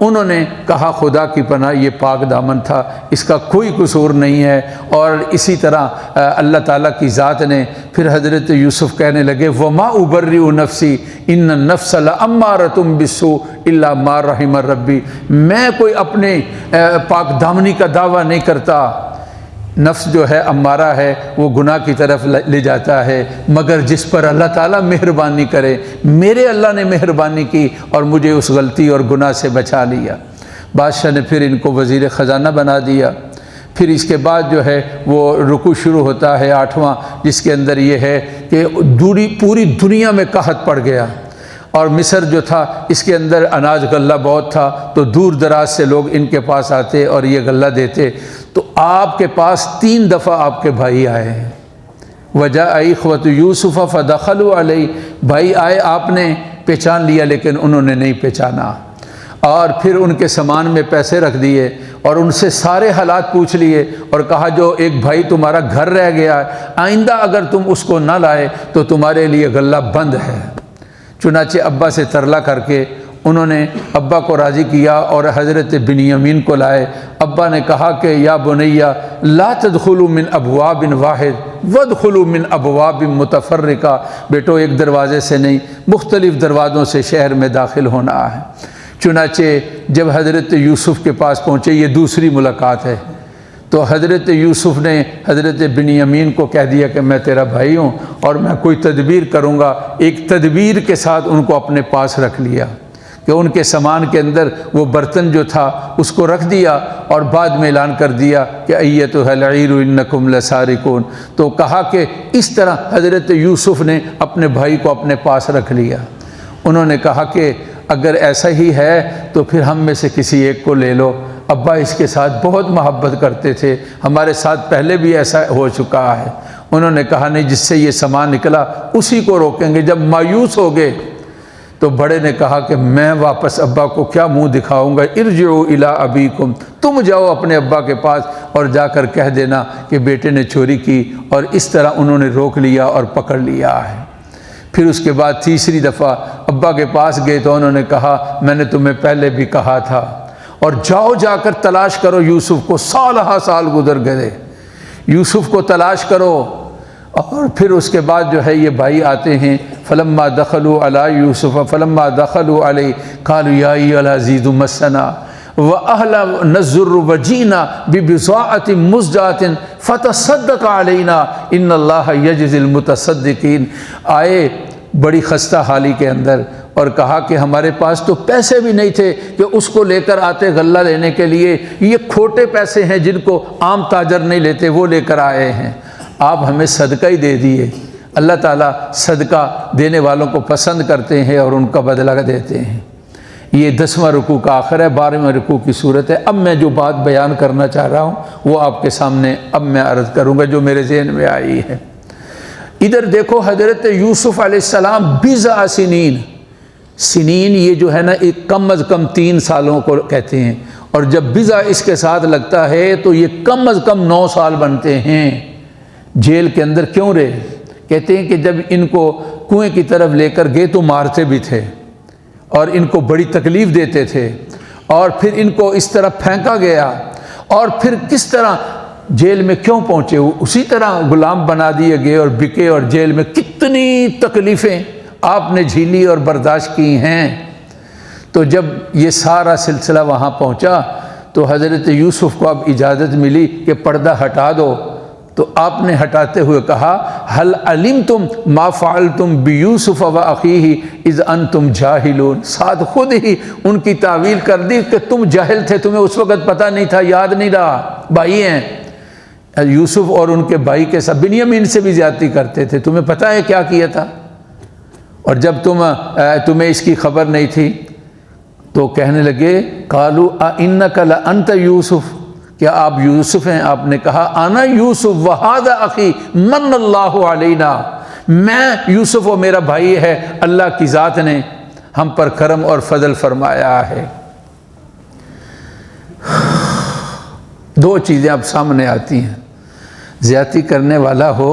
انہوں نے کہا خدا کی پناہ یہ پاک دامن تھا، اس کا کوئی قصور نہیں ہے۔ اور اسی طرح اللہ تعالیٰ کی ذات نے پھر حضرت یوسف کہنے لگے وما ابرئ نفسی ان النفس لامارۃ بالسوء الا ما رحم ربی، میں کوئی اپنے پاک دامنی کا دعویٰ نہیں کرتا، نفس جو ہے امارہ ہے وہ گناہ کی طرف لے جاتا ہے، مگر جس پر اللہ تعالیٰ مہربانی کرے۔ میرے اللہ نے مہربانی کی اور مجھے اس غلطی اور گناہ سے بچا لیا۔ بادشاہ نے پھر ان کو وزیر خزانہ بنا دیا۔ پھر اس کے بعد جو ہے وہ رکوع شروع ہوتا ہے 8واں، جس کے اندر یہ ہے کہ پوری دنیا میں قحط پڑ گیا، اور مصر جو تھا اس کے اندر اناج غلہ بہت تھا، تو دور دراز سے لوگ ان کے پاس آتے اور یہ غلہ دیتے۔ تو آپ کے پاس 3 دفعہ آپ کے بھائی آئے ہیں، وجاء اخوۃ یوسف فدخلوا علیہ، بھائی آئے، آپ نے پہچان لیا لیکن انہوں نے نہیں پہچانا، اور پھر ان کے سامان میں پیسے رکھ دیے اور ان سے سارے حالات پوچھ لیے اور کہا جو ایک بھائی تمہارا گھر رہ گیا ہے، آئندہ اگر تم اس کو نہ لائے تو تمہارے لیے غلہ بند ہے۔ چنانچہ ابا سے ترلا کر کے انہوں نے ابا کو راضی کیا اور حضرت بنیامین کو لائے۔ ابا نے کہا کہ یا بنیہ لا تدخلوا من ابواب واحد وادخلوا من ابواب متفرقہ، بیٹو ایک دروازے سے نہیں مختلف دروازوں سے شہر میں داخل ہونا ہے۔ چنانچہ جب حضرت یوسف کے پاس پہنچے، یہ دوسری ملاقات ہے، تو حضرت یوسف نے حضرت بنیامین کو کہہ دیا کہ میں تیرا بھائی ہوں اور میں کوئی تدبیر کروں گا۔ ایک تدبیر کے ساتھ ان کو اپنے پاس رکھ لیا کہ ان کے سامان کے اندر وہ برتن جو تھا اس کو رکھ دیا، اور بعد میں اعلان کر دیا کہ ایتھا العیر انکم لسارقون۔ تو کہا کہ اس طرح حضرت یوسف نے اپنے بھائی کو اپنے پاس رکھ لیا۔ انہوں نے کہا کہ اگر ایسا ہی ہے تو پھر ہم میں سے کسی ایک کو لے لو، ابا اس کے ساتھ بہت محبت کرتے تھے، ہمارے ساتھ پہلے بھی ایسا ہو چکا ہے۔ انہوں نے کہا نہیں، جس سے یہ سامان نکلا اسی کو روکیں گے۔ جب مایوس ہو گئے تو بڑے نے کہا کہ میں واپس ابا کو کیا منہ دکھاؤں گا، ارجعوا الی ابیکم، تم جاؤ اپنے ابا کے پاس اور جا کر کہہ دینا کہ بیٹے نے چوری کی، اور اس طرح انہوں نے روک لیا اور پکڑ لیا ہے۔ پھر اس کے بعد تیسری دفعہ ابا کے پاس گئے تو انہوں نے کہا میں نے تمہیں پہلے بھی کہا تھا، اور جاؤ جا کر تلاش کرو یوسف کو، سالہ سال گزر گئے، یوسف کو تلاش کرو۔ اور پھر اس کے بعد جو ہے یہ بھائی آتے ہیں، فلما دخلوا علی یوسف فلما دخلوا علیہ قالوا یا ایھا العزیز مسنا واہلنا الضر وجئنا ببضاعۃ مزجاۃ فتصدق علینا ان اللہ یجزی المتصدقین۔ آئے بڑی خستہ حالی کے اندر اور کہا کہ ہمارے پاس تو پیسے بھی نہیں تھے کہ اس کو لے کر آتے غلہ لینے کے لیے، یہ کھوٹے پیسے ہیں جن کو عام تاجر نہیں لیتے، وہ لے کر آئے ہیں، آپ ہمیں صدقہ ہی دے دیے۔ اللہ تعالیٰ صدقہ دینے والوں کو پسند کرتے ہیں اور ان کا بدلہ دیتے ہیں۔ یہ 10واں رکوع کا آخر ہے، 12واں رکوع کی صورت ہے۔ اب میں جو بات بیان کرنا چاہ رہا ہوں وہ آپ کے سامنے اب میں عرض کروں گا جو میرے ذہن میں آئی ہے۔ ادھر دیکھو حضرت یوسف علیہ السلام بضع سنین، سنین یہ جو ہے نا ایک کم از کم 3 سالوں کو کہتے ہیں، اور جب بضع اس کے ساتھ لگتا ہے تو یہ کم از کم 9 سال بنتے ہیں۔ جیل کے اندر کیوں رہے؟ کہتے ہیں کہ جب ان کو کنویں کی طرف لے کر گئے تو مارتے بھی تھے اور ان کو بڑی تکلیف دیتے تھے، اور پھر ان کو اس طرح پھینکا گیا، اور پھر کس طرح جیل میں کیوں پہنچے، اسی طرح غلام بنا دیے گئے اور بکے، اور جیل میں کتنی تکلیفیں آپ نے جھیلی اور برداشت کی ہیں۔ تو جب یہ سارا سلسلہ وہاں پہنچا تو حضرت یوسف کو اب اجازت ملی کہ پردہ ہٹا دو، تو آپ نے ہٹاتے ہوئے کہا هل علمتم ما فعلتم بیوسف واخیہ اذ انتم جاہلون، ساتھ خود ہی ان کی تعویل کر دی کہ تم جاہل تھے، تمہیں اس وقت پتہ نہیں تھا، یاد نہیں رہا، بھائی ہیں یوسف اور ان کے بھائی کے ساتھ بنیامین سے بھی زیادتی کرتے تھے، تمہیں پتہ ہے کیا کیا تھا، اور جب تمہیں اس کی خبر نہیں تھی تو کہنے لگے قالوا اانک لانت یوسف، کیا آپ یوسف ہیں؟ آپ نے کہا انا یوسف وہذا اخی من اللہ علینا، میں یوسف و میرا بھائی ہے، اللہ کی ذات نے ہم پر کرم اور فضل فرمایا ہے۔ 2 چیزیں اب سامنے آتی ہیں، زیادتی کرنے والا ہو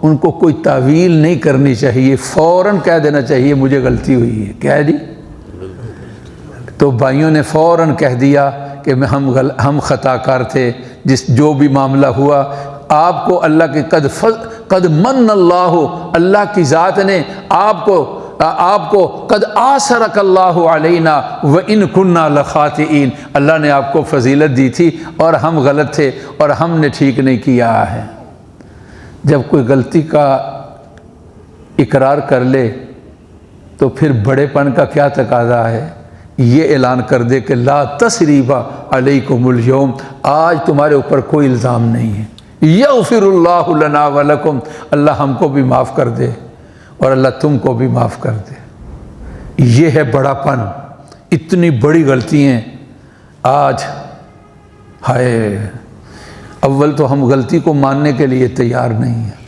ان کو کوئی تعویل نہیں کرنی چاہیے، فوراً کہہ دینا چاہیے مجھے غلطی ہوئی ہے، کیا ہے جی؟ تو بھائیوں نے فوراً کہہ دیا کہ ہم خطا کار تھے، جو بھی معاملہ ہوا آپ کو اللہ کے قد من اللہ، اللہ کی ذات نے آپ کو قد آثرک اللہ علینا وان کنا لخاطئین، اللہ نے آپ کو فضیلت دی تھی اور ہم غلط تھے اور ہم نے ٹھیک نہیں کیا ہے۔ جب کوئی غلطی کا اقرار کر لے تو پھر بڑے پن کا کیا تقاضا ہے، یہ اعلان کر دے کہ لا تثریب علیکم الیوم، آج تمہارے اوپر کوئی الزام نہیں ہے، یغفر اللہ لنا ولکم، اللہ ہم کو بھی معاف کر دے اور اللہ تم کو بھی معاف کر دے۔ یہ ہے بڑا پن، اتنی بڑی غلطی ہیں آج، ہائے، اول تو ہم غلطی کو ماننے کے لیے تیار نہیں ہیں،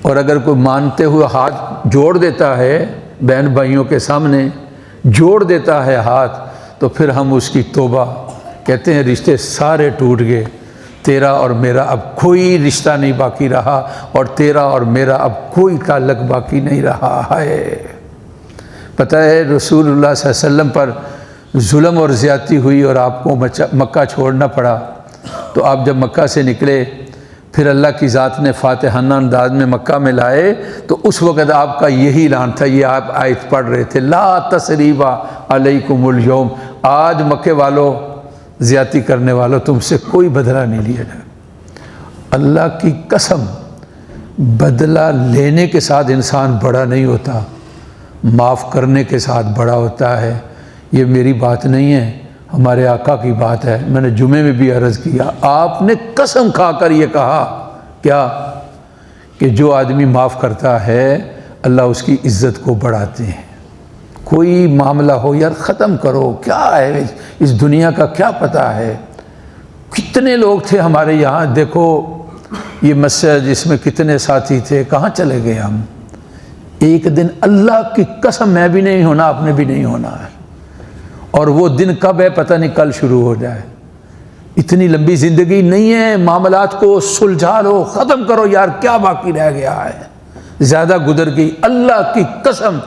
اور اگر کوئی مانتے ہوئے ہاتھ جوڑ دیتا ہے بہن بھائیوں کے سامنے، جوڑ دیتا ہے ہاتھ، تو پھر ہم اس کی توبہ کہتے ہیں، رشتے سارے ٹوٹ گئے، تیرا اور میرا اب کوئی رشتہ نہیں باقی رہا، اور تیرا اور میرا اب کوئی تعلق باقی نہیں رہا ہے۔ پتہ ہے رسول اللہ صلی اللہ علیہ وسلم پر ظلم اور زیادتی ہوئی اور آپ کو مکہ چھوڑنا پڑا، تو آپ جب مکہ سے نکلے پھر اللہ کی ذات نے فاتحانہ انداز میں مکہ میں لائے، تو اس وقت آپ کا یہی اعلان تھا، یہ آپ آیت پڑھ رہے تھے، لا تثریب علیکم الیوم، آج مکے والوں، زیادتی کرنے والوں، تم سے کوئی بدلہ نہیں لیا جائے۔ اللہ کی قسم، بدلہ لینے کے ساتھ انسان بڑا نہیں ہوتا، معاف کرنے کے ساتھ بڑا ہوتا ہے۔ یہ میری بات نہیں ہے، ہمارے آقا کی بات ہے، میں نے جمعے میں بھی عرض کیا، آپ نے قسم کھا کر یہ کہا کیا کہ جو آدمی معاف کرتا ہے اللہ اس کی عزت کو بڑھاتے ہیں۔ کوئی معاملہ ہو یار ختم کرو، کیا ہے اس دنیا کا کیا پتہ ہے۔ کتنے لوگ تھے ہمارے یہاں، دیکھو یہ مسجد جس میں کتنے ساتھی تھے، کہاں چلے گئے ہم۔ ایک دن اللہ کی قسم میں بھی نہیں ہونا، آپ نے بھی نہیں ہونا ہے، اور وہ دن کب ہے پتہ نہیں، کل شروع ہو جائے۔ اتنی لمبی زندگی نہیں ہے، معاملات کو سلجھا لو، ختم کرو یار، کیا باقی رہ گیا ہے، زیادہ گزر گئی۔ اللہ کی قسم،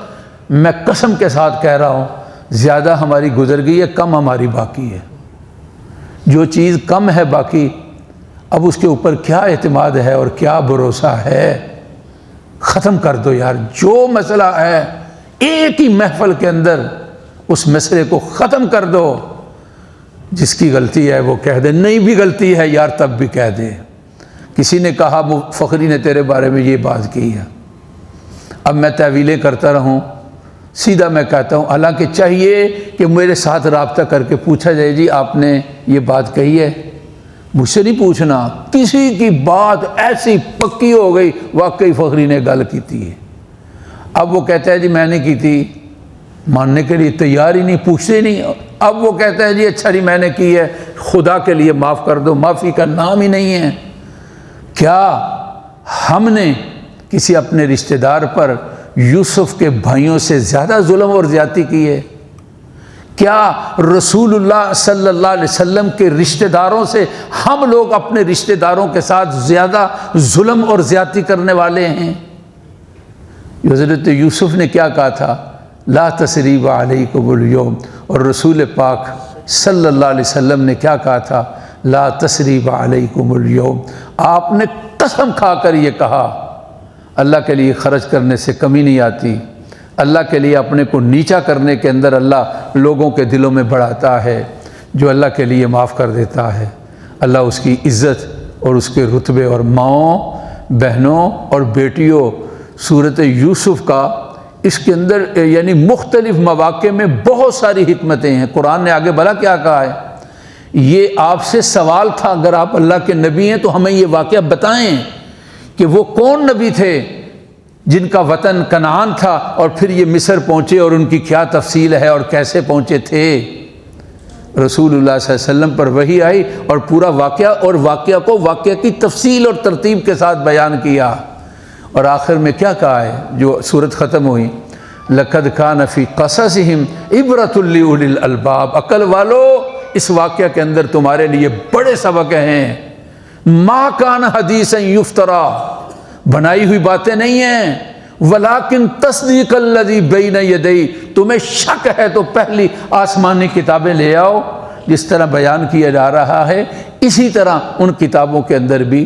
میں قسم کے ساتھ کہہ رہا ہوں، زیادہ ہماری گزر گئی ہے، کم ہماری باقی ہے۔ جو چیز کم ہے باقی، اب اس کے اوپر کیا اعتماد ہے اور کیا بھروسہ ہے، ختم کر دو یار۔ جو مسئلہ ہے ایک ہی محفل کے اندر اس مسئلے کو ختم کر دو۔ جس کی غلطی ہے وہ کہہ دے، نہیں بھی غلطی ہے یار تب بھی کہہ دے۔ کسی نے کہا فخری نے تیرے بارے میں یہ بات کی ہے، اب میں تعویلیں کرتا رہوں، سیدھا میں کہتا ہوں حالانکہ چاہیے کہ میرے ساتھ رابطہ کر کے پوچھا جائے، جی آپ نے یہ بات کہی ہے، مجھ سے نہیں پوچھنا۔ کسی کی بات ایسی پکی ہو گئی واقعی فخری نے گل کی تھی، اب وہ کہتا ہے جی میں نے کی تھی، ماننے کے لیے تیار ہی نہیں، پوچھتے نہیں۔ اب وہ کہتا ہے جی اچھا جی میں نے کی ہے، خدا کے لیے معاف کر دو، معافی کا نام ہی نہیں ہے۔ کیا ہم نے کسی اپنے رشتہ دار پر یوسف کے بھائیوں سے زیادہ ظلم اور زیادتی کی ہے؟ کیا رسول اللہ صلی اللہ علیہ وسلم کے رشتہ داروں سے ہم لوگ اپنے رشتہ داروں کے ساتھ زیادہ ظلم اور زیادتی کرنے والے ہیں؟ حضرت یوسف نے کیا کہا تھا، لا تثریب علیکم الیوم، اور رسول پاک صلی اللہ علیہ وسلم نے کیا کہا تھا، لا تثریب علیکم الیوم۔ آپ نے قسم کھا کر یہ کہا۔ اللہ کے لیے خرچ کرنے سے کمی نہیں آتی، اللہ کے لیے اپنے کو نیچا کرنے کے اندر اللہ لوگوں کے دلوں میں بڑھاتا ہے۔ جو اللہ کے لیے معاف کر دیتا ہے اللہ اس کی عزت اور اس کے رتبے، اور ماؤں، بہنوں اور بیٹیوں، صورت یوسف کا اس کے اندر یعنی مختلف مواقع میں بہت ساری حکمتیں ہیں۔ قرآن نے آگے بھلا کیا کہا ہے، یہ آپ سے سوال تھا، اگر آپ اللہ کے نبی ہیں تو ہمیں یہ واقعہ بتائیں کہ وہ کون نبی تھے جن کا وطن کنعان تھا اور پھر یہ مصر پہنچے، اور ان کی کیا تفصیل ہے اور کیسے پہنچے تھے۔ رسول اللہ صلی اللہ علیہ وسلم پر وحی آئی اور پورا واقعہ، اور واقعہ کو واقعہ کی تفصیل اور ترتیب کے ساتھ بیان کیا، اور آخر میں کیا کہا ہے جو صورت ختم ہوئی، لَقَدْ كَانَ فِي قَصَصِهِمْ عِبْرَةٌ لِّأُولِي الْأَلْبَابِ، عقل والو اس واقعہ کے اندر تمہارے لیے بڑے سبق ہیں۔ مَا كَانَ حَدِيثًا يُفْتَرَىٰ، بنائی ہوئی باتیں نہیں ہیں، ولیکن تصدیق الذی بین یدی، تمہیں شک ہے تو پہلی آسمانی کتابیں لے آؤ، جس طرح بیان کیا جا رہا ہے اسی طرح ان کتابوں کے اندر بھی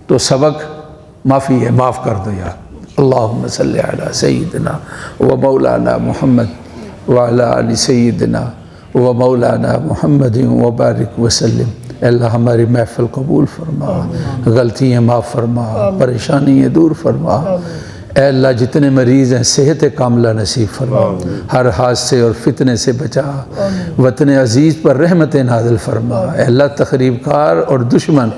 تو سبق معافی ہے، معاف کر دو یا اللہم صلی علی سیدنا و مولانا محمد وعلی آل سیدنا و مولانا محمد وبارک وسلم۔ اے اللہ ہماری محفل قبول فرما، غلطیاں معاف فرما، پریشانیاں دور فرما۔ اے اللہ جتنے مریض ہیں صحت کاملہ نصیب فرما، ہر حادثے اور فتنے سے بچا، وطن عزیز پر رحمت نازل فرما۔ اے اللہ تخریب کار اور دشمن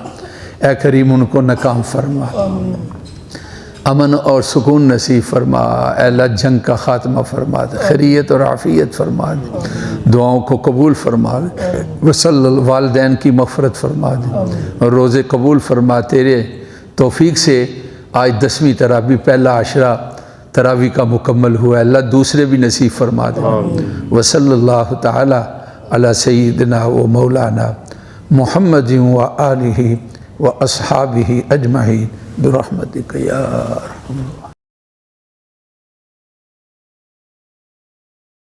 اے کریم ان کو ناکام فرما، امن اور سکون نصیب فرما۔ اے اللہ جنگ کا خاتمہ فرما دے، خیریت اور عافیت فرما دے، دعاؤں کو قبول فرما دے، وصل والدین کی مغفرت فرما دے، اور روزے قبول فرما۔ تیرے توفیق سے آج 10ویں تراویح، پہلا عشرہ تراویح کا مکمل ہوا ہے، اللہ دوسرے بھی نصیب فرما دے۔ وصلی اللہ تعالی علی سیدنا و مولانا محمد و آلہ و اصحابہ اجمعین برحمتک یا ارحم الراحمین۔